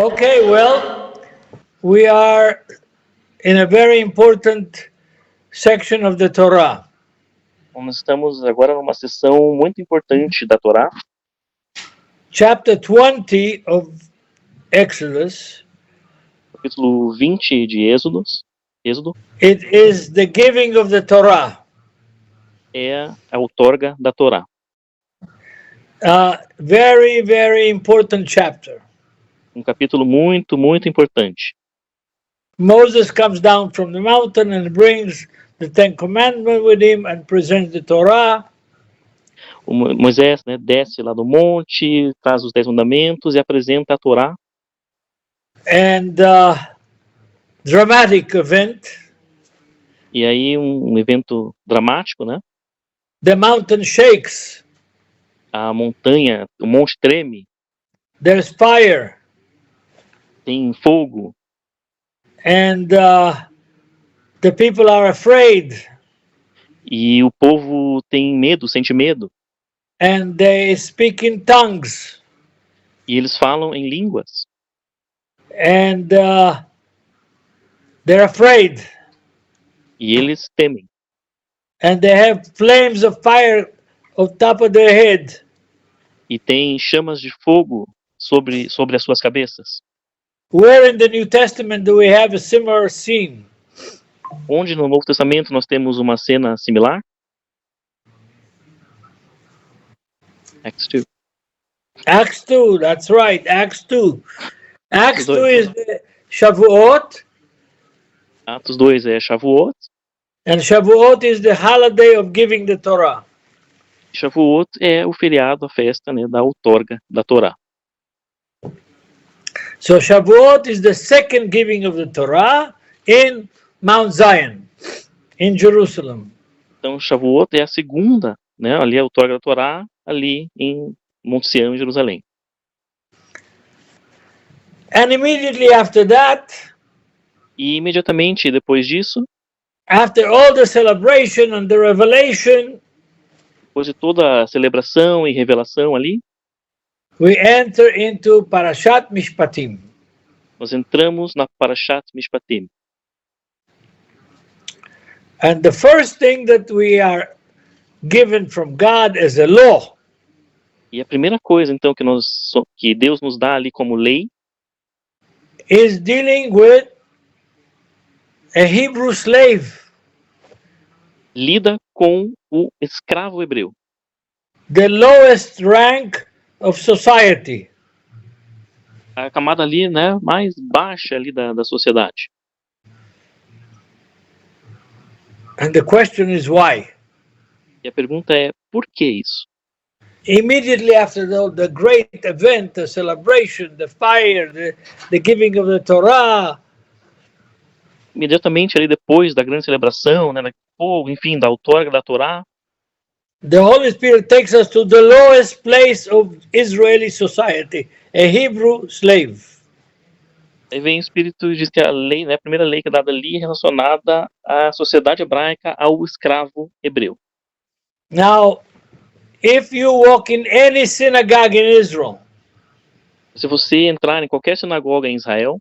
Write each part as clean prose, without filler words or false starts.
Okay, well, we are in a very important section of the Torah. Nós estamos agora numa sessão muito importante da Torá, Chapter 20 of Exodus. capítulo 20 de Êxodo. It is the giving of the Torah. É a outorga da Torá. Very, very important chapter. Um capítulo muito, muito importante. Moses comes down from the mountain and brings the Ten Commandments with him and presents the Torah. O Moisés, desce lá do monte, traz os 10 mandamentos e apresenta a Torá. And dramatic event. E aí um evento dramático, né? The mountain shakes. A montanha, o monte treme, There's fire. tem fogo. And the people are afraid. E o povo tem medo, sente medo. And they speak in tongues. E eles falam em línguas. And they're afraid. E eles temem. And they have flames of fire on top of their head. E tem chamas de fogo sobre as suas cabeças. Where in the New Testament do we have a similar scene? Onde no Novo Testamento nós temos uma cena similar? Acts 2. Acts 2, that's right, Acts 2. Acts 2 2. is the Shavuot, Atos 2 é Shavuot. and Shavuot is the holiday of giving the Torah. Shavuot é o feriado, a festa, da outorga da Torá. So Shavuot is the second giving of the Torah in Mount Zion, in Jerusalem. Então Shavuot é a segunda, ali a outorga da Torá, ali em Monte Sião, em Jerusalém. And immediately after that, E imediatamente depois disso, after all the celebration and the revelation, depois de toda a celebração e revelação ali, we enter into Parashat Mishpatim. nós entramos na Parashat Mishpatim. And the first thing that we are given from God as a law E a primeira coisa, então, que Deus nos dá ali como lei, is dealing with a Hebrew slave, lida com o escravo hebreu, the lowest rank of society. a camada ali, mais baixa ali da sociedade. And the question is why? E a pergunta é, por que isso? Immediately after the great event, the celebration, the fire, the giving of the Torah, Imediatamente ali depois da grande celebração, da fogo, enfim, da outorga da Torá, the Holy Spirit takes us to the lowest place of Israeli society, a Hebrew slave. aí vem o Espírito e diz que a lei, a primeira lei que é dada ali é relacionada à sociedade hebraica, ao escravo hebreu. Now, if you walk in any synagogue in Israel, Se você entrar em qualquer sinagoga em Israel,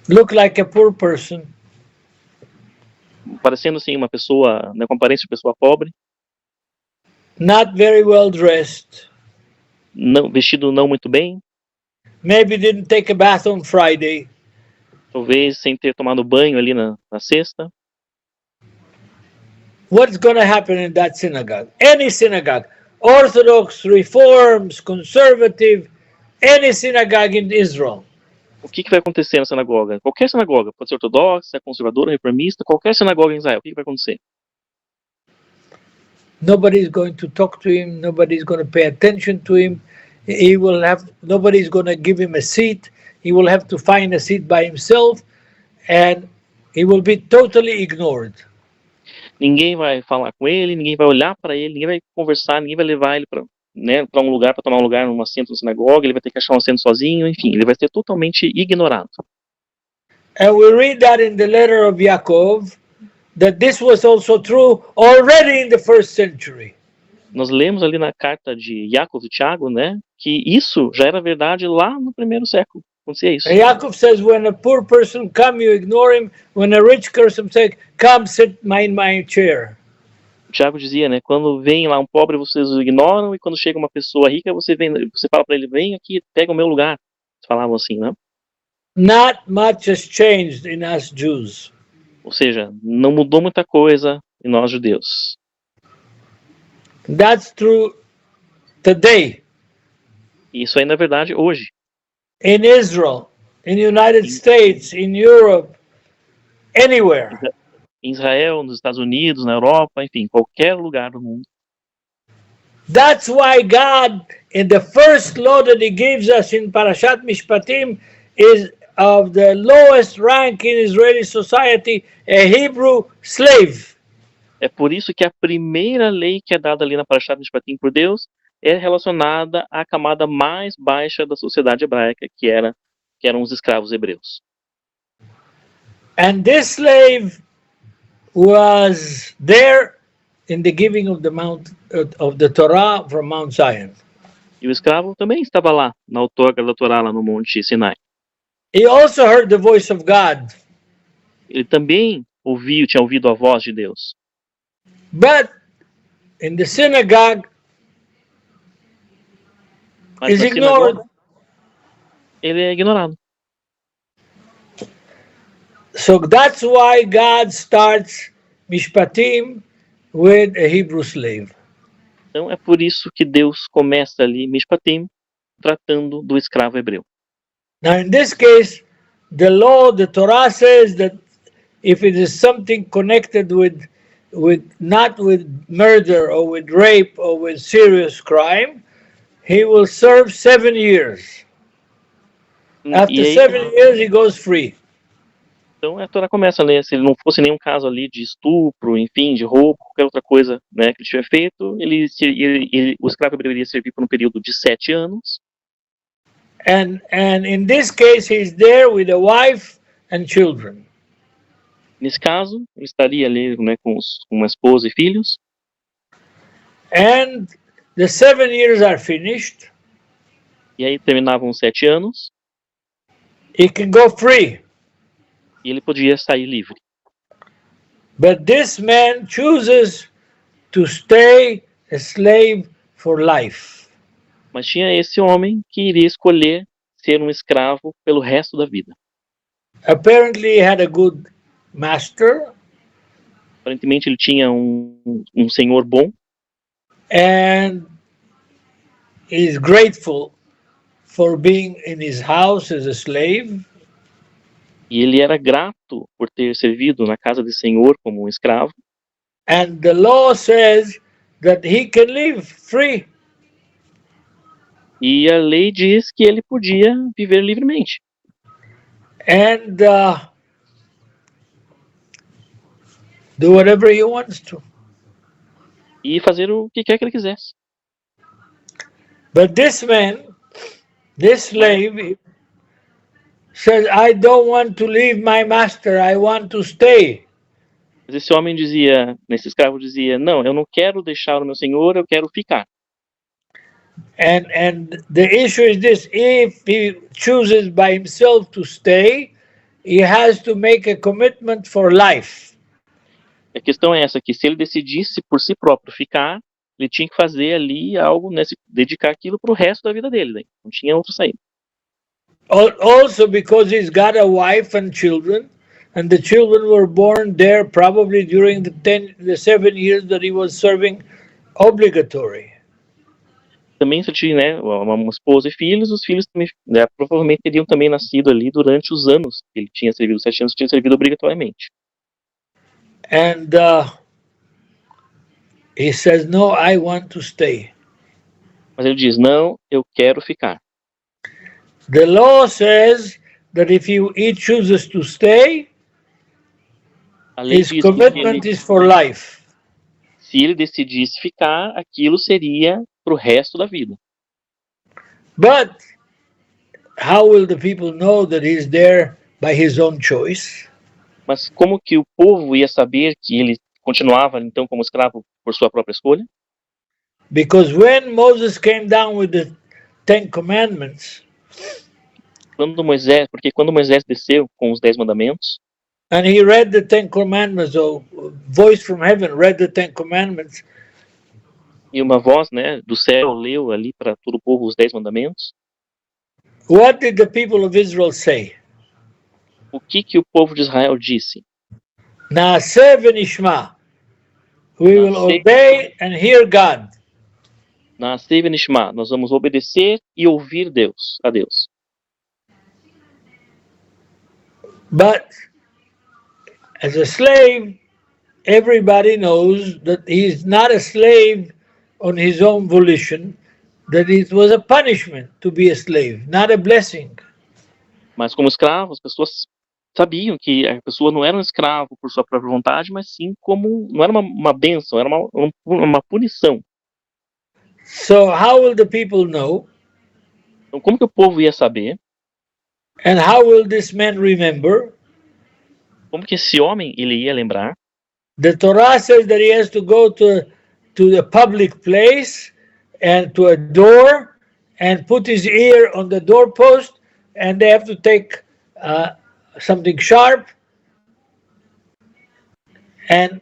look like a poor person, parecendo assim uma pessoa, com aparência de pessoa pobre, not very well dressed, vestido não muito bem, maybe didn't take a bath on Friday, talvez sem ter tomado banho ali na sexta. what's going to happen in that synagogue? Any synagogue, Orthodox, Reforms, Conservative, any synagogue in Israel. O que vai acontecer na sinagoga? Qualquer sinagoga, pode ser ortodoxa, conservadora, reformista, qualquer sinagoga em Israel, o que vai acontecer? Nobody's going to talk to him, nobody's going to pay attention to him, nobody's going to give him a seat, he will have to find a seat by himself, and he will be totally ignored. Ninguém vai falar com ele, ninguém vai olhar para ele, ninguém vai conversar, ninguém vai levar ele para um lugar, para tomar um lugar num assento na sinagoga, ele vai ter que achar um assento sozinho, enfim, ele vai ser totalmente ignorado. And we read that in the letter of Yaakov, that this was also true already in the first century. nós lemos ali na carta de Jacob e Tiago, né, que isso já era verdade lá no primeiro século. Acontecia isso. Yaakov says, when a poor person come, you ignore him. When a rich person says, come sit in my chair. O Tiago dizia, né, quando vem lá um pobre, vocês o ignoram, e quando chega uma pessoa rica, você fala para ele, vem aqui, pega o meu lugar. Eles falavam assim, né? Not much has changed in us Jews. Ou seja, não mudou muita coisa em nós judeus. That's true today. Isso ainda é verdade hoje. In Israel, in the United States, in Europe, anywhere. Em Israel, nos Estados Unidos, na Europa, enfim, qualquer lugar do mundo. That's why God, in the first law that He gives us in Parashat Mishpatim, is of the lowest rank in Israeli society, a Hebrew slave. É por isso que a primeira lei que é dada ali na Parashat Mishpatim por Deus é relacionada à camada mais baixa da sociedade hebraica, que eram os escravos hebreus. And this slave was there in the giving of the Torah from Mount Zion. E o escravo também estava lá, na outorga da Torá, lá no Monte Sinai. He also heard the voice of God. Ele também tinha ouvido a voz de Deus. But in the synagogue, Mas is na ignored. sinagoga, ele é ignorado. So that's why God starts Mishpatim with a Hebrew slave. Então é por isso que Deus começa ali Mishpatim tratando do escravo hebreu. Now in this case, the law, the Torah says that if it is something connected with not with murder or with rape or with serious crime, he will serve 7 years. After E aí, 7 years, he goes free. então a Torá começa a ler, se ele não fosse nenhum caso ali de estupro, enfim, de roubo, qualquer outra coisa, né, que ele tiver feito, o escravo hebreu iria servir por um período de 7 anos. And in this case, he's there with a wife and children. Nesse caso, ele estaria ali, né, com uma esposa e filhos. And the 7 years are finished. E aí terminavam os 7 anos. He can go free. E ele podia sair livre. But this man chooses to stay a slave for life. Mas tinha esse homem que iria escolher ser um escravo pelo resto da vida. Apparently, he had a good master. Aparentemente ele tinha um senhor bom. And he's grateful for being in his house as a slave. E ele era grato por ter servido na casa do senhor como um escravo. And the law says that he can live free. E a lei diz que ele podia viver livremente. And do whatever he wants to. E fazer o que quer que ele quisesse. But this man, this slave, says, I don't want to leave my master, I want to stay. Mas esse homem dizia, esse escravo dizia, não, eu não quero deixar o meu senhor, eu quero ficar. And the issue is this: if he chooses by himself to stay, he has to make a commitment for life. A questão é essa, que se ele decidisse por si próprio ficar, ele tinha que fazer ali algo, né, dedicar aquilo para o resto da vida dele, né? Não tinha outra saída. Also because he's got a wife and children, and the children were born there probably during the 7 years that he was serving obligatory. Também se ele tinha, né, uma esposa e filhos, os filhos também, né, provavelmente teriam também nascido ali durante os anos que ele tinha servido, 7 anos, tinha servido obrigatoriamente. And he says, no, I want to stay. Mas ele diz, não, eu quero ficar. The law says that if he chooses to stay, A lei his diz commitment que is for life. se ele decidisse ficar, aquilo seria para o resto da vida. But how will the people know that he's there by his own choice? Mas como que o povo ia saber que ele continuava, então, como escravo por sua própria escolha? Because when Moses came down with the 10 commandments, Porque quando Moisés desceu com os 10 mandamentos, and he read the 10 commandments, or voice from heaven read the 10 commandments, e uma voz, né, do céu leu ali para todo o povo os 10 mandamentos, what did the people of Israel say? o que o povo de Israel disse? Naaseh v'nishma. We will Naaseh- obey and hear God. Naaseh v'nishma, nós vamos obedecer e ouvir a Deus. But as a slave, everybody knows that he is not a slave on his own volition, that it was a punishment to be a slave, not a blessing. Mas como escravo, as pessoas sabiam que a pessoa não era um escravo por sua própria vontade, mas sim como, não era uma bênção, era uma punição. So how will the people know? Então como que o povo ia saber? And how will this man remember? Como que esse homem ele ia lembrar? The Torah says that he has to go to the public place and to a door and put his ear on the doorpost, and they have to take something sharp and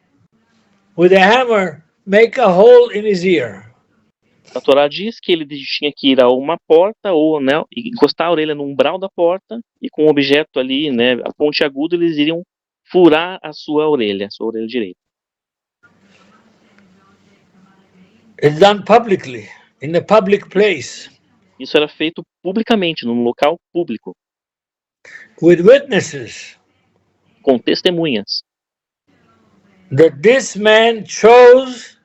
with a hammer make a hole in his ear. A Torá diz que ele tinha que ir a uma porta ou, né, encostar a orelha no umbral da porta e com um objeto ali, né, a ponte aguda, eles iriam furar a sua orelha direita. It's done publicly, in a public place, Isso era feito publicamente, num local público, with witnesses com testemunhas, that this man chose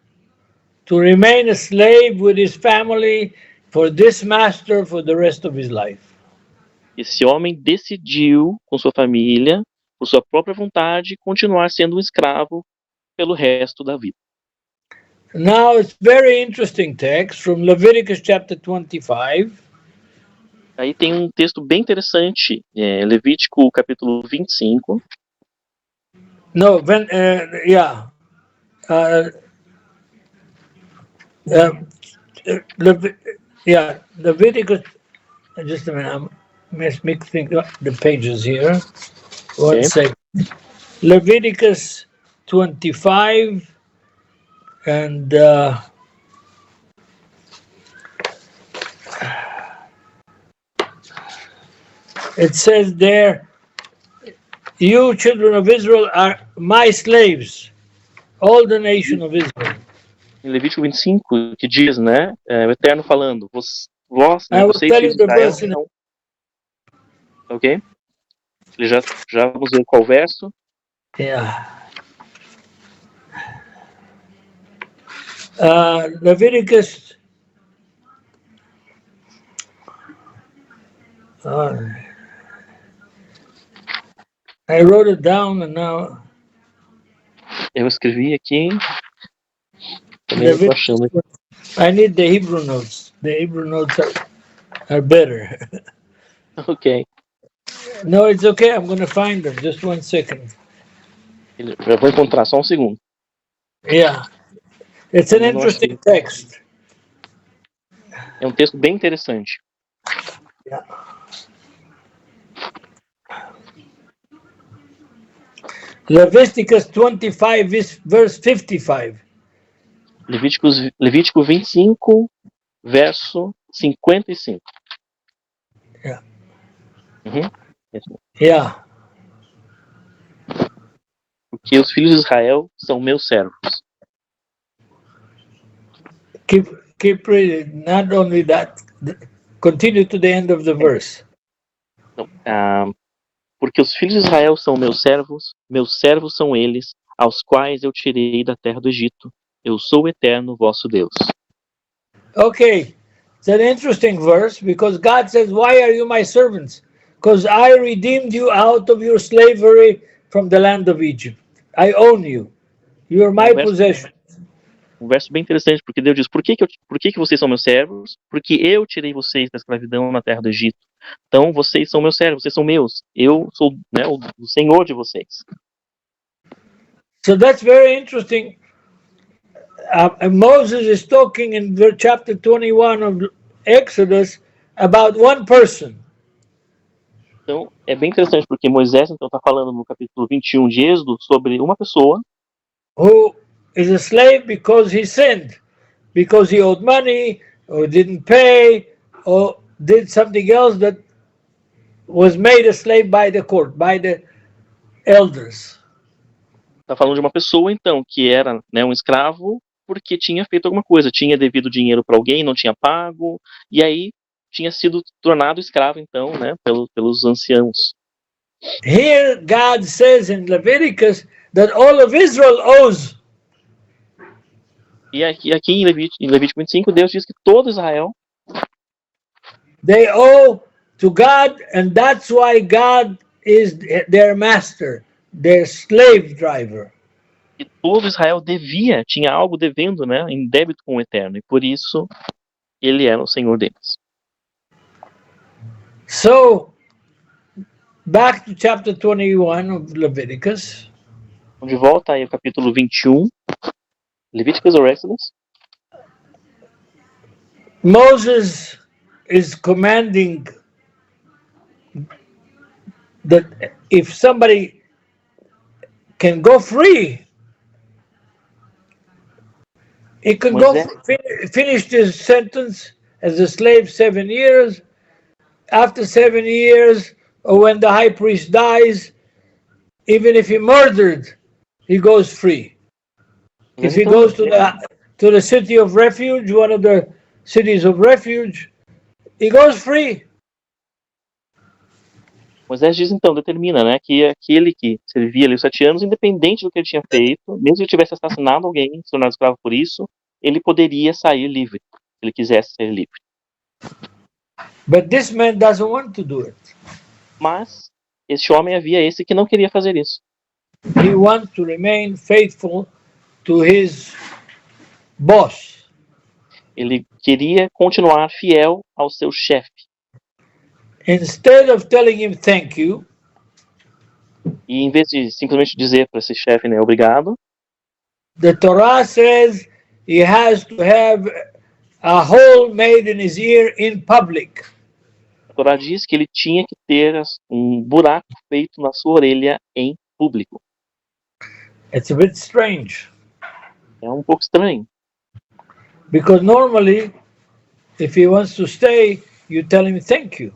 to remain a slave with his family for this master for the rest of his life. Esse homem decidiu, com sua família, por sua própria vontade, continuar sendo um escravo pelo resto da vida. Now it's very interesting text from Leviticus chapter 25. Aí tem um texto bem interessante, Levítico capítulo 25. No, when, yeah. Leviticus, just a minute, I'm mixing the pages here. One Okay. second. Leviticus 25 and it says there, you children of Israel are my slaves, all the nation of Israel. Em Levítico 25, que diz, né, o Eterno falando, vós, I né, will vocês, tell filhos you de the Israel, verse in são... Ok? Já vamos ver qual verso. Yeah. Leviticus. I wrote it down and now. Eu escrevi aqui. Também estou achando. I need the Hebrew notes. The Hebrew notes are better. Ok. No, it's okay. I'm going to find them. Just 1 second. Eu vou encontrar, só um segundo. Yeah. It's an interesting text. É um texto bem interessante. Yeah. Leviticus 25, verse 55. Levítico 25, verso 55. Yeah. Uhum. Yeah. Porque os filhos de Israel são meus servos. Keep reading. Not only that, continue to the end of the verse. Então, porque os filhos de Israel são meus servos são eles, aos quais eu tirei da terra do Egito. Eu sou o Eterno, vosso Deus. Okay, it's an interesting verse because God says, why are you my servants? Because I redeemed you out of your slavery from the land of Egypt. I own you. You are my possession. Um verso bem interessante, porque Deus diz, por que vocês são meus servos? Porque eu tirei vocês da escravidão na terra do Egito. Então, vocês são meus servos, vocês são meus. Eu sou, né, o Senhor de vocês. So that's very interesting. Moses is talking in chapter 21 of Exodus about one person. Então, é bem interessante porque Moisés então está falando no capítulo 21 de Êxodo sobre uma pessoa Who is a slave because he sinned, because he owed money or didn't pay or did something else that was made a slave by the court, by the elders. Está falando de uma pessoa, então, que era, né, um escravo porque tinha feito alguma coisa, tinha devido dinheiro para alguém, não tinha pago, e aí tinha sido tornado escravo, então, né, pelos anciãos. Here God says in Leviticus that all of Israel owes. E aqui em Levítico 25, Deus diz que todo Israel, They owe to God, and that's why God is their master, their slave driver. que todo Israel devia, tinha algo devendo, né, em débito com o Eterno, e por isso ele era o Senhor deles. So, back to chapter 21 of Leviticus. De volta aí ao capítulo 21, Levíticos ou Exodus. Moses is commanding that if somebody can go free, he can go finish his sentence as a slave 7 years. After 7 years, or when the high priest dies, even if he murdered, he goes free. If he goes to the city of refuge, one of the cities of refuge, he goes free. Moisés diz então, determina, né, que aquele que servia ali os 7 anos, independente do que ele tinha feito, mesmo que ele tivesse assassinado alguém, se tornado escravo por isso, ele poderia sair livre, se ele quisesse ser livre. But this man doesn't want to do it. Mas este homem havia esse que não queria fazer isso. He wants to remain faithful to his boss. Ele queria continuar fiel ao seu chefe. Instead of telling him thank you, e em vez de simplesmente dizer para esse chefe, né, obrigado, the Torah says he has to have a hole made in his ear in public. A Torá diz que ele tinha que ter buraco feito na sua orelha em público. It's a bit strange. É pouco estranho. Because normally, if he wants to stay, you tell him thank you.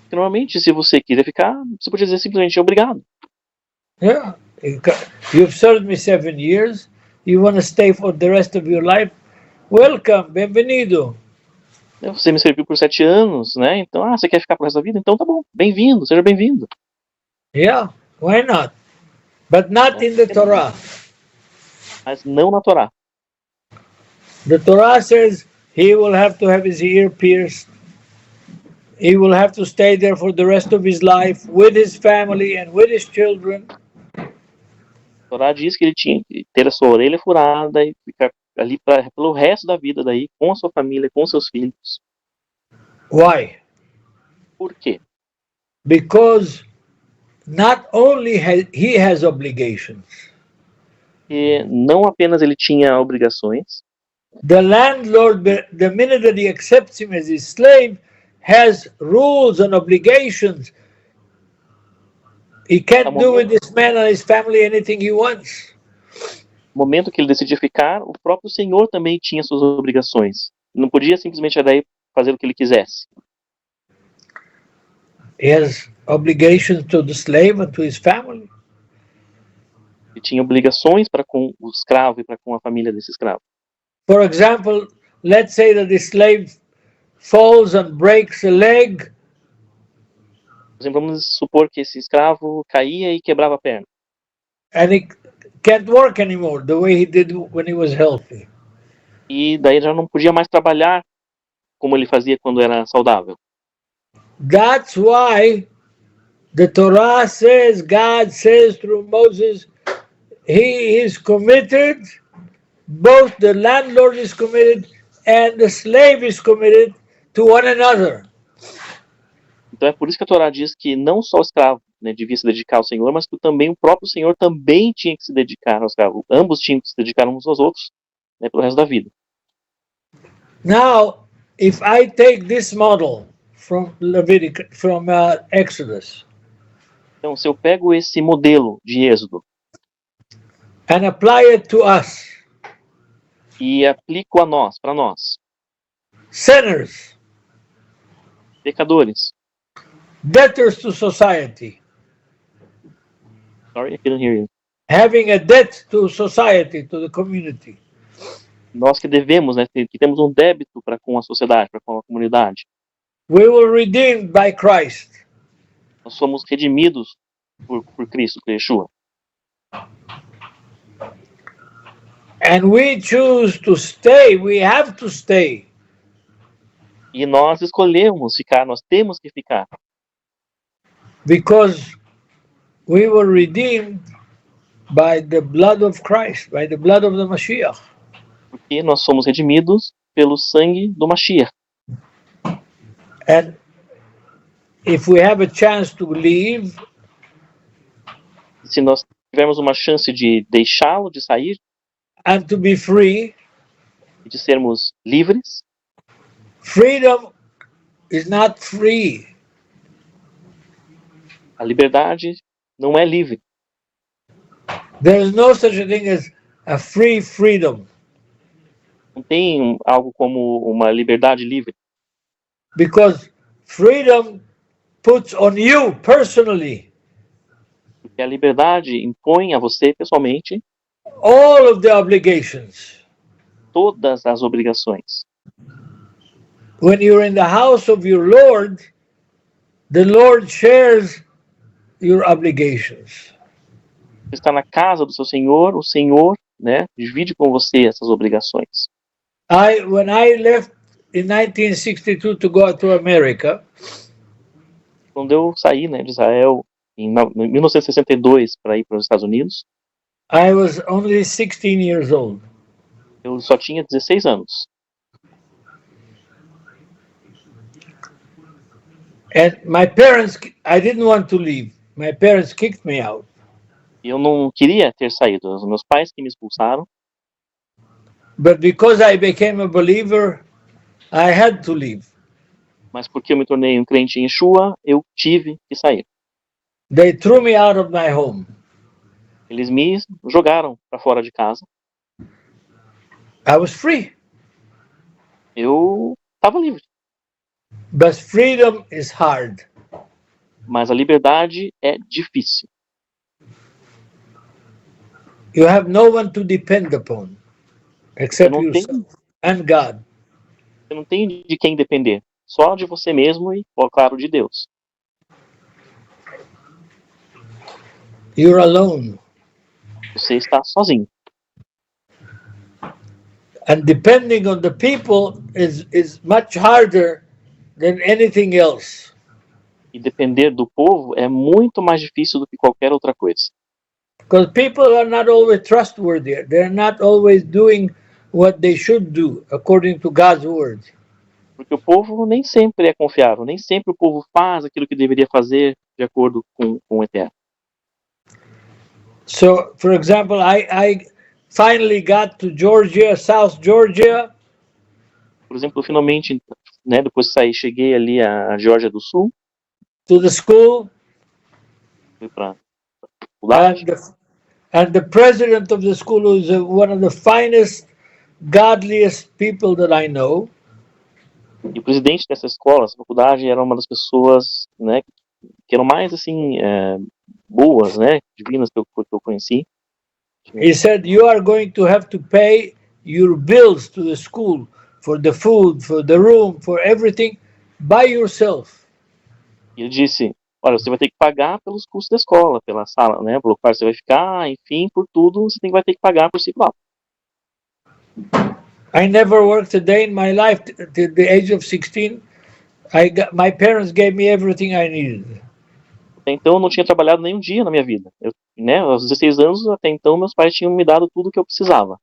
Porque normalmente, se você quiser ficar, você pode dizer simplesmente obrigado. Yeah, you've served me 7 years. You want to stay for the rest of your life? Welcome, bem-vindo. Você me serviu por 7 anos, né? Então, você quer ficar pro resto da vida? Então tá bom, bem-vindo, seja bem-vindo. Yeah, why not? But not in the Torah. Mas não na Torá. The Torah says he will have to have his ear pierced. He will have to stay there for the rest of his life with his family and with his children. A Torá diz que ele tinha que ter a sua orelha furada e ficar ali pelo resto da vida daí, com a sua família, com seus filhos. Why? Por quê? Because not only he has obligations. Porque não apenas ele tinha obrigações. The landlord, the minute that he accepts him as his slave, has rules and obligations. He can't do with this man and his family anything he wants. No momento que ele decidia ficar, o próprio Senhor também tinha suas obrigações. Não podia simplesmente daí fazer o que ele quisesse. He has obligations to the slave and to his family. Ele tinha obrigações para com o escravo e para com a família desse escravo. For example, let's say that the slave falls and breaks a leg. Por exemplo, vamos supor que esse escravo caía e quebrava a perna. And he can't work anymore the way he did when he was healthy. E daí já não podia mais trabalhar como ele fazia quando era saudável. That's why the Torah says, God says through Moses, he is committed, both the landlord is committed and the slave is committed to one another. Então é por isso que a Torá diz que não só o escravo, né, devia se dedicar ao Senhor, mas que também o próprio Senhor também tinha que se dedicar aos caras. Ambos tinham que se dedicar uns aos outros, né, pelo resto da vida. Now, if I take this model from Exodus, Então, se eu pego esse modelo de Êxodo and apply it to us, e aplico a nós, para nós, sinners, pecadores. debtors to society, Sorry, I couldn't hear you. having a debt to society, to the community, Nós que devemos, né, que temos um débito para com a sociedade, para com a comunidade. we were redeemed by Christ. Nós somos redimidos por Cristo, por Yeshua. And we choose to stay, we have to stay. E nós escolhemos ficar, nós temos que ficar. Because we were redeemed by the blood of Christ, by the blood of the Mashiach. Porque nós somos redimidos pelo sangue do Mashiach. And if we have a chance to leave, Se nós tivermos uma chance de deixá-lo, de sair, and to be free, e de sermos livres, freedom is not free. a liberdade não é livre. There is no such a thing as a free freedom, Não tem algo como uma liberdade livre. because freedom puts on you personally Porque a liberdade impõe a você, pessoalmente, all of the obligations. todas as obrigações. When you're in the house of your Lord, the Lord shares your obligations. Você está na casa do seu Senhor, o Senhor, né, divide com você essas obrigações. When I left in 1962 to go to America, Quando eu saí, né, de Israel em 1962 para ir para os Estados Unidos, I was only 16 years old. eu só tinha 16 anos. And my parents, I didn't want to leave. My parents kicked me out. E eu não queria ter saído. Os meus pais que me expulsaram, But because I became a believer, I had to leave. mas porque eu me tornei um crente em Yeshua, eu tive que sair. They threw me out of my home. Eles me jogaram para fora de casa. I was free. Eu estava livre. But freedom is hard. Mas a liberdade é difícil. You have no one to depend upon except Eu não tenho- yourself and God. Você não tem de quem depender. Só de você mesmo e, claro, de Deus. You're alone. Você está sozinho. And depending on the people is much harder than anything else. E depender do povo é muito mais difícil do que qualquer outra coisa. Because people are not always trustworthy. They're not always doing what they should do according to God's word. Porque o povo nem sempre é confiável. Nem sempre o povo faz aquilo que deveria fazer de acordo com o Eterno. So, for example, I finally got to Georgia, South Georgia, Por exemplo, finalmente, né, depois que saí, cheguei ali à Geórgia do Sul, to the school, fui para faculdade, and the president of the school is one of the finest, godliest people that I know. e o presidente dessa escola, essa faculdade, era uma das pessoas, né, que eram mais, assim, boas, né, divinas que eu conheci. He said, "You are going to have to pay your bills to the school for the food, for the room, for everything by yourself." E ele disse, olha, você vai ter que pagar pelos custos da escola, pela sala, né, pelo quarto você vai ficar, enfim, por tudo, você vai ter que pagar por si próprio. I never worked a day in my life till the age of 16. My parents gave me everything I needed. Até então eu não tinha trabalhado nem um dia na minha vida. Eu, né, aos 16 anos, até então, meus pais tinham me dado tudo o que eu precisava.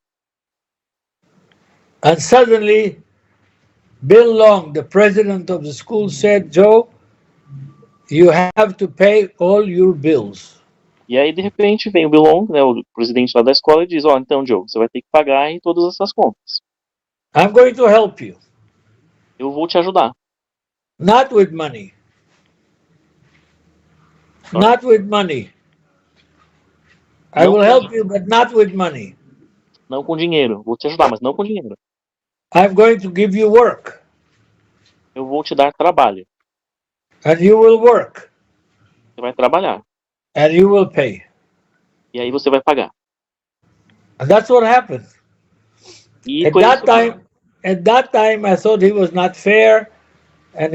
And suddenly, Bill Long, the president of the school, said, "Joe, you have to pay all your bills. E aí, de repente, vem o Bill Long, né, o presidente lá da escola, e diz, então, Joe, você vai ter que pagar aí todas essas contas. I'm going to help you. Eu vou te ajudar. Not with money. Sorry? Not with money. I Não will com help you, but not with money. Não com dinheiro. Vou te ajudar, mas não com dinheiro. I'm going to give you work, Eu vou te dar trabalho. and you will work, Você vai trabalhar. and you will pay. E aí você vai pagar. And that's what happened. E At foi that isso. time, I thought he was not fair, and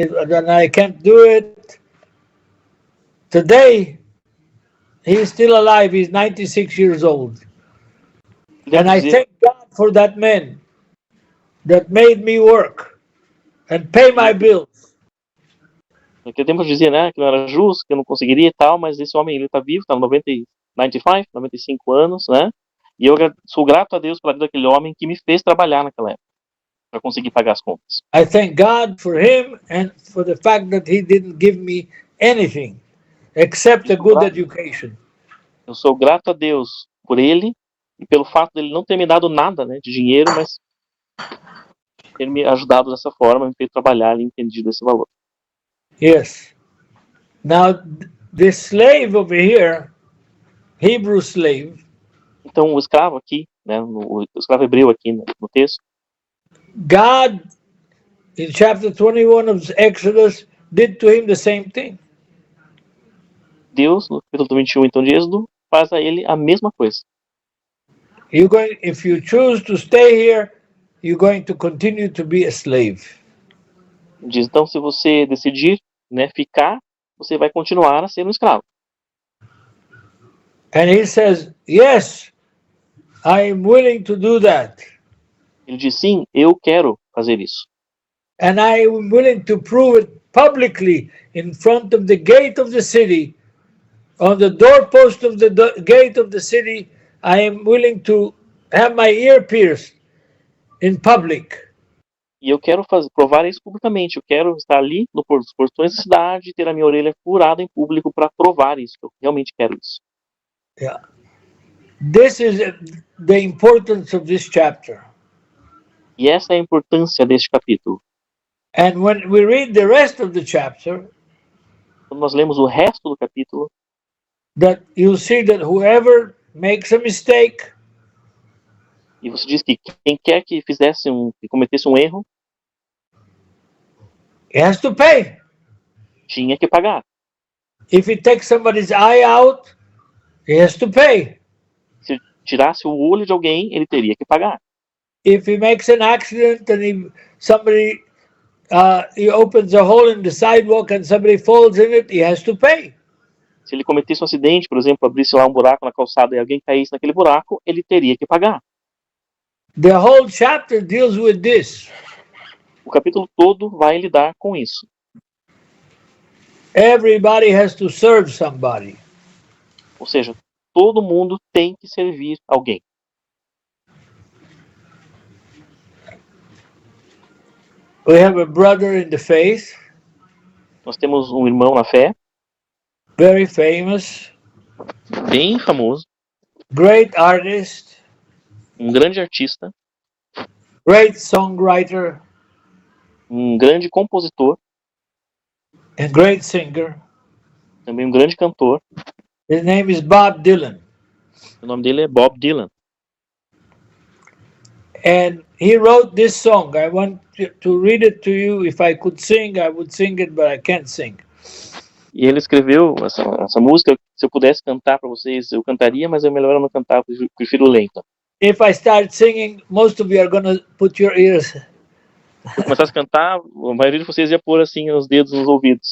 I can't do it. Today, he is still alive. He's 96 years old. And I thank God for that man that made me work and pay my bills. Naquele tempo eu dizia, né, que não era justo, que eu não conseguiria e tal, mas esse homem, ele tá vivo, tá 95 anos, né? E eu sou grato a Deus pela vida daquele homem que me fez trabalhar naquela época, para conseguir pagar as contas. I thank God for him and for the fact that he didn't give me anything except a good education. Eu sou grato a Deus por ele e pelo fato dele não ter me dado nada, né, de dinheiro, mas ter me ajudado dessa forma, me fez trabalhar e entendido esse valor. Yes. Now, the slave over here, Hebrew slave, Então, o escravo aqui, né, o escravo hebreu aqui no texto, God, in chapter 21 of Exodus, did to him the same thing. Deus, no capítulo 21, então, de Êxodo, faz a ele a mesma coisa. If you choose to stay here, you're going to continue to be a slave. Diz, então, se você decidir, né, ficar, você vai continuar a ser um escravo. And he says, yes, I am willing to do that. Ele diz, sim, eu quero fazer isso. And I am willing to prove it publicly in front of the gate of the city, on the doorpost of the gate of the city. I am willing to have my ear pierced in public. E eu quero provar isso publicamente. Eu quero estar ali nos portões da cidade, ter a minha orelha furada em público para provar isso. Eu realmente quero isso. Yeah. This is the importance of this chapter. E essa é a importância deste capítulo. And when we read the rest of the chapter, Quando nós lemos o resto do capítulo, that you'll see that whoever makes a mistake, e você diz que quem quer que cometesse um erro, he has to pay. tinha que pagar. If he takes somebody's eye out, he has to pay. Se tirasse o olho de alguém, ele teria que pagar. If he makes an accident and he opens a hole in the sidewalk and somebody falls in it, he has to pay. Se ele cometesse um acidente, por exemplo, abrisse lá um buraco na calçada e alguém caísse naquele buraco, ele teria que pagar. The whole chapter deals with this. O capítulo todo vai lidar com isso. Everybody has to serve somebody. Ou seja, todo mundo tem que servir alguém. We have a brother in the faith, Nós temos um irmão na fé, very famous, bem famoso, great artist, um grande artista, great songwriter, um grande compositor, and great singer. também um grande cantor. His name is Bob Dylan. O nome dele é Bob Dylan. And he wrote this song. I want to read it to you. If I could sing, I would sing it, but I can't sing. E ele escreveu essa música. Se eu pudesse cantar para vocês, eu cantaria, mas é melhor eu não cantar, eu prefiro ler, então. If I start singing, most of you are going to put your ears. Se eu começasse a cantar, a maioria de vocês ia pôr assim os dedos nos ouvidos.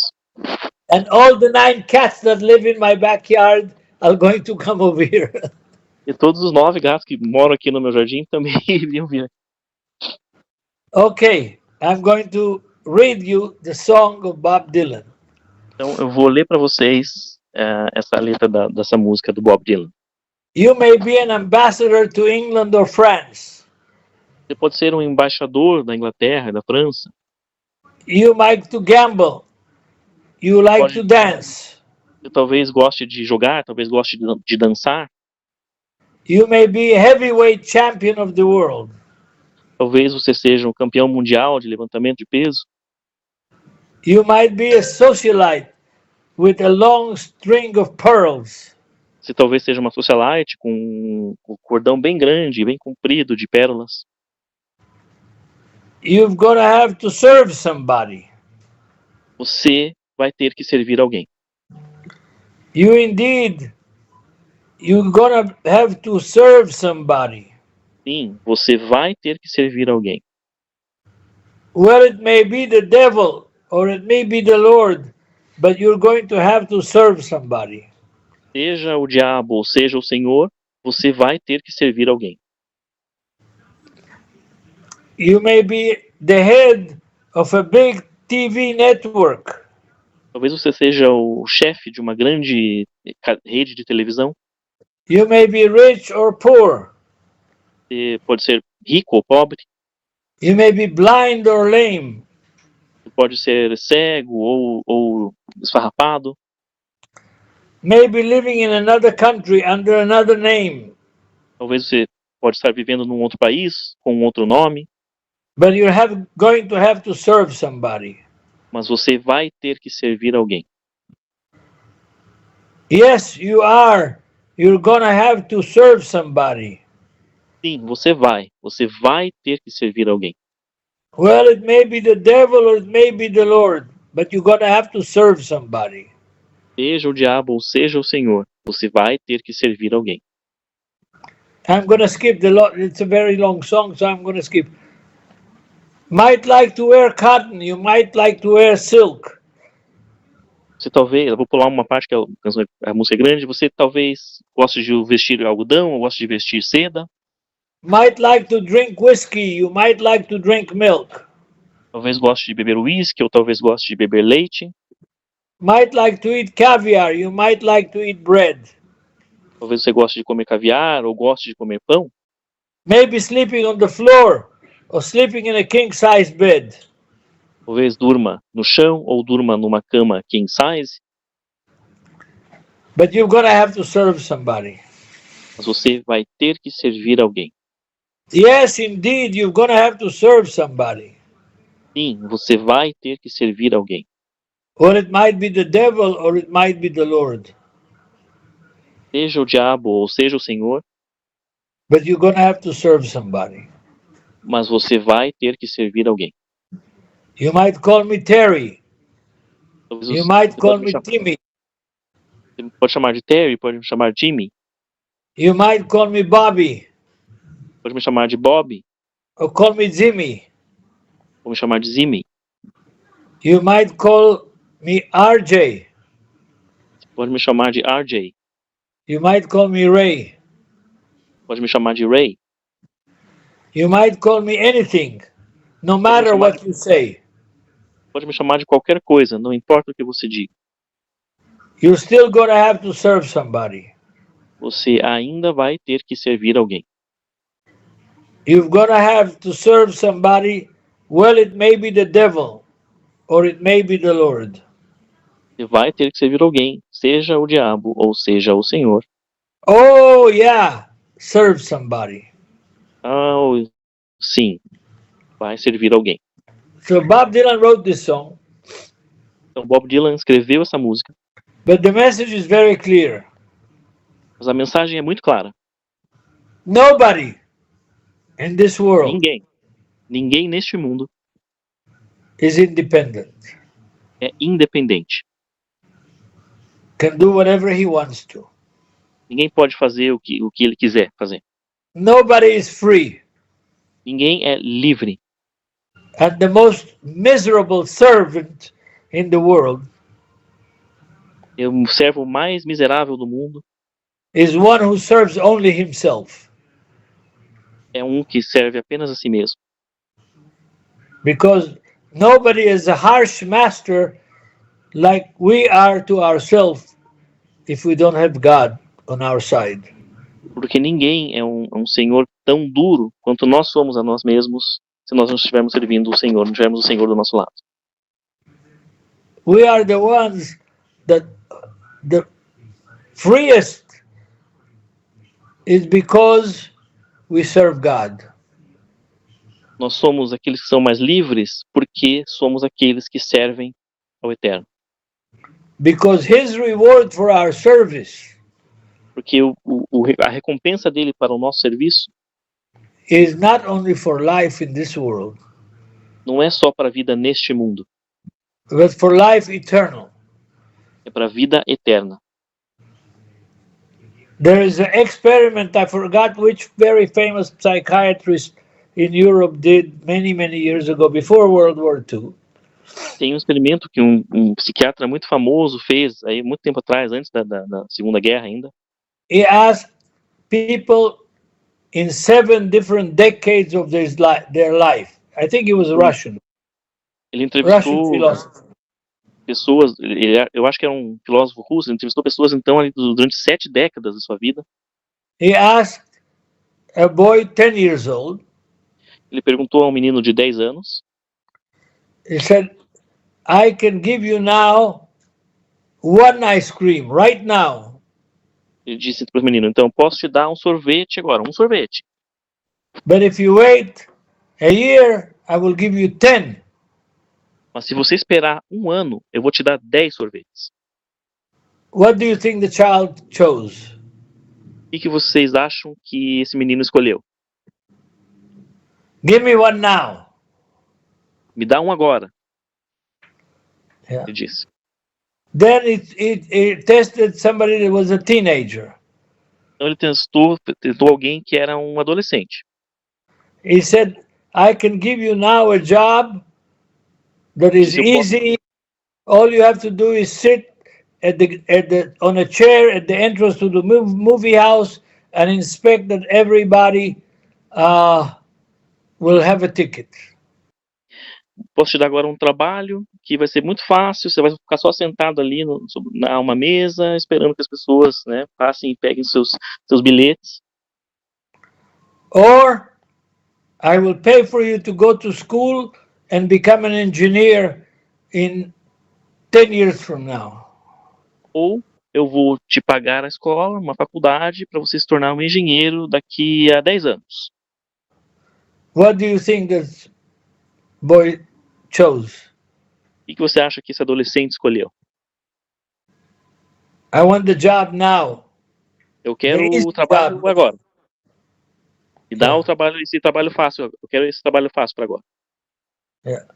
And all the 9 cats that live in my backyard are going to come over here. E todos os 9 gatos que moram aqui no meu jardim também iriam vir. Okay, I'm going to read you the song of Bob Dylan. Então eu vou ler para vocês essa letra dessa música do Bob Dylan. You may be an ambassador to England or France. Você pode ser um embaixador da Inglaterra, da França. You might to gamble. you like Pode- to dance. Você talvez goste de jogar, talvez goste de dançar, You may be a heavyweight champion of the world. talvez você seja um campeão mundial de levantamento de peso, You might be a socialite with a long string of pearls. você talvez seja uma socialite com um cordão bem grande, bem comprido de pérolas. You've got to have to serve somebody. Você vai ter que servir alguém. You're gonna have to serve somebody. Sim, você vai ter que servir alguém. Well, it may be the devil or it may be the Lord, but you're going to have to serve somebody. Seja o diabo ou seja o Senhor, você vai ter que servir alguém. You may be the head of a big TV network. Talvez você seja o chefe de uma grande rede de televisão. You may be rich or poor. Você pode ser rico ou pobre. You may be blind or lame. Você pode ser cego ou esfarrapado. Maybe living in another country under another name. Talvez você pode estar vivendo num outro país com um outro nome. But you're going to have to serve somebody. Mas você vai ter que servir alguém. Yes, you are. You're gonna have to serve somebody. Sim, você vai. Você vai ter que servir alguém. Well, it may be the devil or it may be the Lord, but you're gonna have to serve somebody. Seja o diabo ou seja o Senhor, você vai ter que servir alguém. I'm gonna skip it's a very long song, so I'm gonna skip. Might like to wear cotton, you might like to wear silk. Você talvez, eu vou pular uma parte que a música é grande, você talvez goste de vestir algodão ou goste de vestir seda. Might like to drink whiskey, you might like to drink milk. Talvez goste de beber uísque ou talvez goste de beber leite. Might like to eat caviar, you might like to eat bread. Talvez você goste de comer caviar ou goste de comer pão. Maybe sleeping on the floor or sleeping in a king-size bed. Talvez durma no chão ou durma numa cama king size. But you're gonna have to serve somebody. Mas você vai ter que servir alguém. Yes, indeed, you're gonna have to serve somebody. Sim, você vai ter que servir alguém. Or it might be the devil or it might be the Lord. Seja o diabo ou seja o Senhor, But you're gonna have to serve somebody. mas você vai ter que servir alguém. You might call me Terry. Talvez You você might call pode me Timmy. pode chamar de Terry, pode me chamar de Jimmy, You might call me Bobby. pode me chamar de Bob, Or call me Jimmy. ou me chamar de Zimmy, You might call me RJ. pode me chamar de RJ, You might call me Ray. pode me chamar de Ray, You might call me anything, no matter what you say. pode me chamar de qualquer coisa, não importa o que você diga. You're still gonna have to serve somebody. Você ainda vai ter que servir alguém. You're gonna have to serve somebody. Well, it may be the devil, or it may be the Lord. Você vai ter que servir alguém, seja o diabo ou seja o Senhor. Oh, yeah, serve somebody. Oh, sim, vai servir alguém. So Bob Dylan wrote this song, Então Bob Dylan escreveu essa música, but the message is very clear. mas a mensagem é muito clara. Nobody in this world Ninguém neste mundo is independent, é independente. can do whatever he wants to. Ninguém pode fazer o que ele quiser fazer. Nobody is free. Ninguém é livre. And the most miserable servant in the world É o servo mais miserável do mundo. is one who serves only himself, É um que serve apenas a si mesmo. because nobody is a harsh master like we are to ourselves if we don't have God on our side. Porque ninguém é um senhor tão duro quanto nós somos a nós mesmos se nós não estivermos servindo o Senhor, não tivermos o Senhor do nosso lado. we are the ones that the freest is because we serve God. Nós somos aqueles que são mais livres porque somos aqueles que servem ao Eterno. Because his reward for our service Porque a recompensa dele para o nosso serviço is not only for life in this world, não é só para a vida neste mundo, but for life eternal. é para a vida eterna. There is an experiment, I forgot which very famous psychiatrist in Europe did many, many years ago, before World War II. Tem um experimento que um psiquiatra muito famoso fez aí muito tempo atrás, antes da Segunda Guerra ainda. He asked people in 7 different decades of their life. I think he was Russian. Ele Russian entrevistou philosopher. pessoas, eu acho que era um filósofo russo, ele entrevistou pessoas então ali durante 7 décadas da sua vida. He asked a boy 10 years old, Ele perguntou a um menino de 10 anos, he said, I can give you now 1 ice cream right now. ele disse para o menino, então eu posso te dar um sorvete agora, um sorvete. But if you wait a year, I will give you 10. Mas se você esperar 1 ano, eu vou te dar 10 sorvetes. What do you think the child chose? O que vocês acham que esse menino escolheu? Give me one now. Me dá um agora, Yeah. ele disse. Then it tested somebody that was a teenager. Então ele tentou alguém que era um adolescente. He said, I can give you now a job that is easy. All you have to do is sit on a chair at the entrance to the movie house and inspect that everybody will have a ticket. Posso te dar agora um trabalho que vai ser muito fácil, você vai ficar só sentado ali na uma mesa, esperando que as pessoas, né, passem e peguem seus bilhetes. Or I will pay for you to go to school and become an engineer in 10 years from now. Ou eu vou te pagar a escola, uma faculdade, para você se tornar um engenheiro daqui a 10 anos. What do you think this boy chose? O que você acha que esse adolescente escolheu? I want the job now. Eu quero The easy o trabalho job. agora. Me dá Yeah. esse trabalho fácil. Eu quero esse trabalho fácil para agora. Yeah.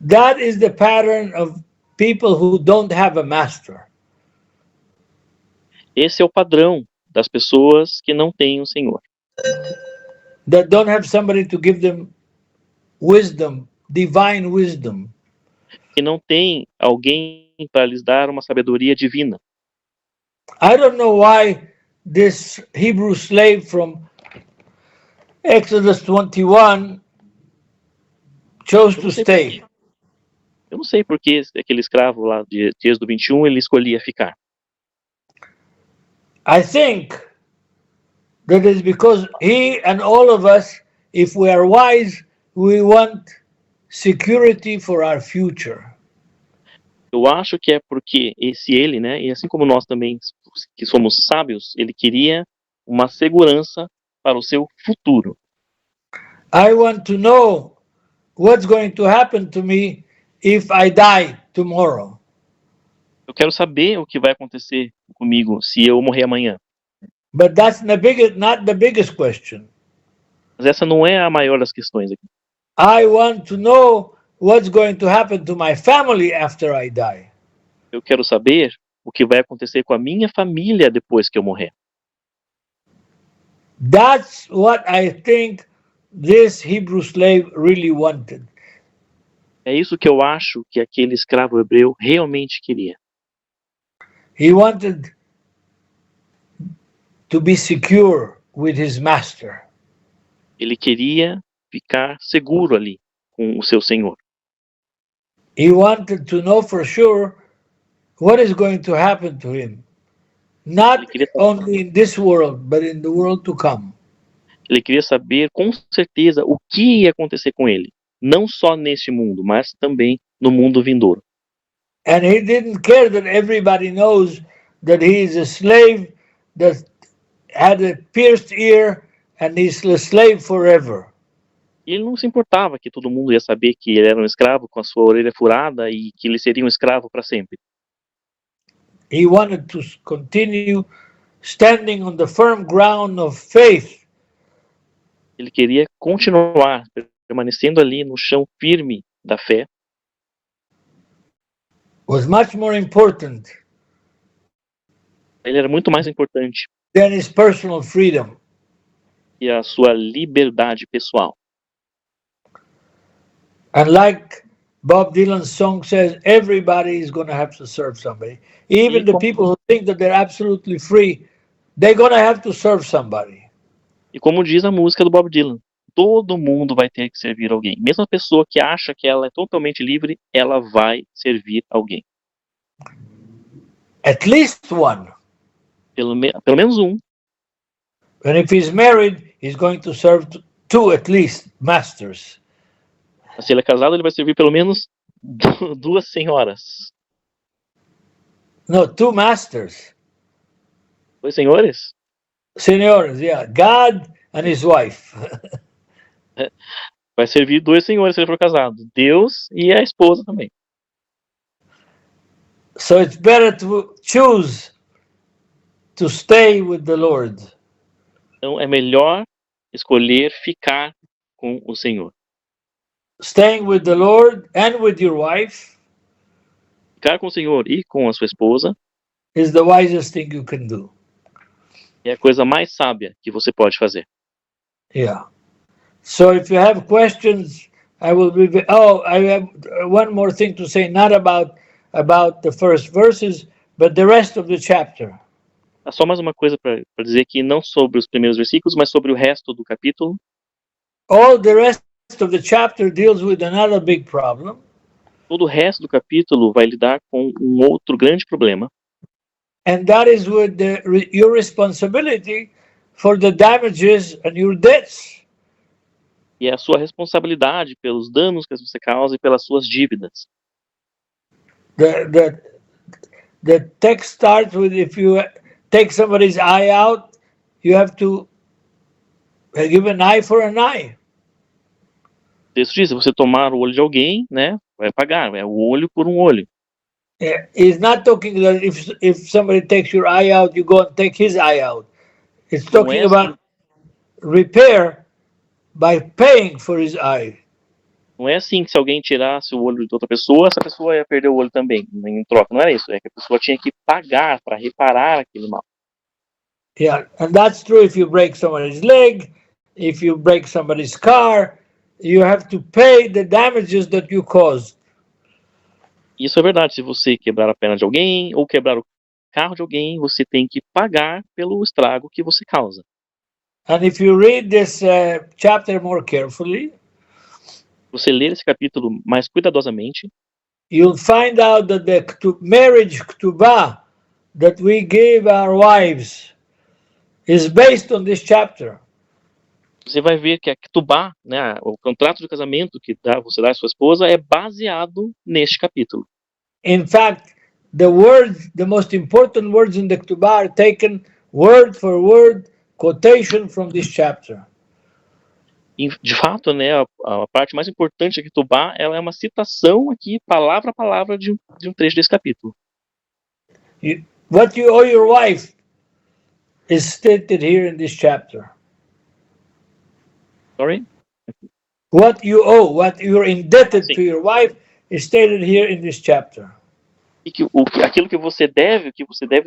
That is the pattern of people who don't have a master. Esse é o padrão das pessoas que não têm o Senhor. That don't have somebody to give them wisdom, divine wisdom. Que não tem alguém para lhes dar uma sabedoria divina. I don't know why this Hebrew slave from Exodus 21 chose to stay. Eu não sei por que aquele escravo lá de Êxodo 21 ele escolhia ficar. I think that is because he and all of us, if we are wise, we want security for our future. Eu acho que é porque ele, né, e assim como nós também que somos sábios, ele queria uma segurança para o seu futuro. I want to know what's going to happen to me if I die tomorrow. Eu quero saber o que vai acontecer comigo se eu morrer amanhã. But that's not the biggest question. Mas essa não é a maior das questões aqui. I want to know what's going to happen to my family after I die. Eu quero saber o que vai acontecer com a minha família depois que eu morrer. That's what I think this Hebrew slave really wanted. É isso que eu acho que aquele escravo hebreu realmente queria. He wanted to be secure with his master. Ele queria ficar seguro ali com o seu Senhor. He wanted to know for sure what is going to happen to him, not only in this world, but in the world to come. Ele queria saber com certeza o que ia acontecer com ele, não só neste mundo, mas também no mundo vindouro. And he didn't care that everybody knows that he is a slave that had a pierced ear and he's a slave forever. E ele não se importava que todo mundo ia saber que ele era um escravo com a sua orelha furada e que ele seria um escravo para sempre. He wanted to continue standing on the firm ground of faith. Ele queria continuar permanecendo ali no chão firme da fé. Was much more important Ele era muito mais importante than his personal freedom. que a sua liberdade pessoal. And like Bob Dylan's song says, everybody is going to have to serve somebody. Even the people who think that they're absolutely free, they're going to have to serve somebody. E como diz a música do Bob Dylan, todo mundo vai ter que servir alguém. Mesmo a pessoa que acha que ela é totalmente livre, ela vai servir alguém. At least one. Pelo menos um. And if he's married, he's going to serve two at least masters. Se ele é casado, ele vai servir pelo menos duas senhoras. No, two masters. Dois senhores? Senores, yeah. God and his wife. Vai servir dois senhores se ele for casado. Deus e a esposa também. So it's better to choose to stay with the Lord. Então é melhor escolher ficar com o Senhor. Staying with the Lord and with your wife Ficar com o Senhor e com a sua esposa is the wisest thing you can do. é a coisa mais sábia que você pode fazer. Yeah. So if you have questions, I will be. Oh, I have one more thing to say, not about the first verses, but the rest of the chapter. Há só mais uma coisa para dizer que não sobre os primeiros versículos, mas sobre o resto do capítulo. All the rest of the chapter deals with another big problem. Todo o resto do capítulo vai lidar com um outro grande problema. And that is with your responsibility for the damages and your debts. E é a sua responsabilidade pelos danos que você causa e pelas suas dívidas. The text starts with, if you take somebody's eye out, you have to give an eye for an eye. O texto diz, se você tomar o olho de alguém, né, vai pagar, é o olho por um olho. He's not talking that if somebody takes your eye out, you go and take his eye out. It's talking about repair by paying for his eye. Não é assim que se alguém tirasse o olho de outra pessoa, essa pessoa ia perder o olho também, em troca. Não era isso, é que a pessoa tinha que pagar para reparar aquele mal. Yeah, and that's true if you break somebody's leg, if you break somebody's car, you have to pay the damages that you caused. Isso é verdade, se você quebrar a perna de alguém ou quebrar o carro de alguém, você tem que pagar pelo estrago que você causa. And if you read this chapter more carefully, você ler esse capítulo mais cuidadosamente, you'll find out that the marriage ketubah that we give our wives is based on this chapter. Você vai ver que a ketubá, né, o contrato de casamento que você dá à sua esposa é baseado neste capítulo. In fact, the most important words in the ketubah are taken word for word quotation from this chapter. E, de fato, né, a parte mais importante da ketubá, ela é uma citação aqui, palavra a palavra, de um trecho desse capítulo. What you owe your wife is stated here in this chapter. Sorry? What you owe, what you're indebted to your wife is stated here in this chapter. E aquilo que você deve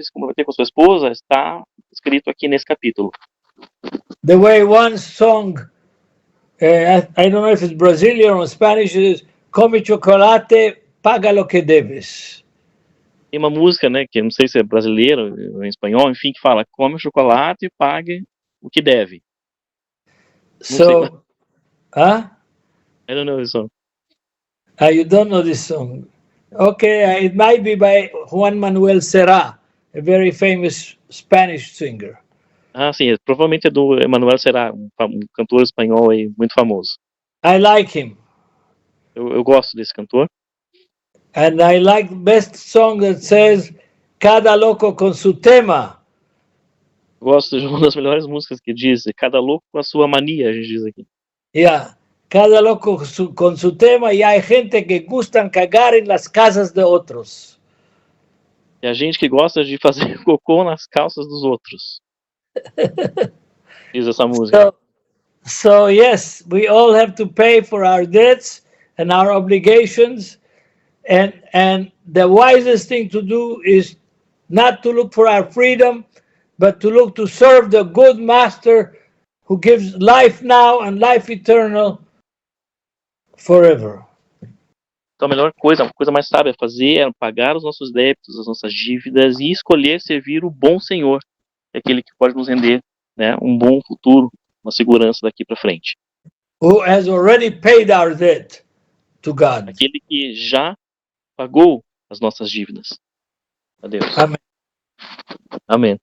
se comprometer com a sua esposa, está escrito aqui nesse capítulo. The way one song, I don't know if it's Brazilian or Spanish, is come chocolate, paga lo que debes. Tem uma música, né, que não sei se é brasileira ou em espanhol, enfim, que fala, come o chocolate e pague o que deve. So, huh? I don't know this song. You don't know this song. Okay, it might be by Juan Manuel Serrat, a very famous Spanish singer. Ah, sim, provavelmente é do Emanuel Serrat, um cantor espanhol aí, muito famoso. I like him. Eu gosto desse cantor. And I like the best song that says, cada loco con su tema. Gosto de uma das melhores músicas que diz, cada louco com a sua mania, a gente diz aqui. Yeah, cada loco con su tema, y hay gente que gustan cagar en las casas de otros. E a gente que gosta de fazer cocô nas calças dos outros. Diz essa música. So yes, we all have to pay for our debts and our obligations, and the wisest thing to do is not to look for our freedom, but to look to serve the good master who gives life now and life eternal forever. Então a melhor coisa, a coisa mais sábia a fazer é pagar os nossos débitos, as nossas dívidas e escolher servir o bom Senhor, que é aquele que pode nos render, né, um bom futuro, uma segurança daqui para frente. Who has already paid our debt to God. Aquele que já pagou as nossas dívidas. A Deus. Amém. Amém.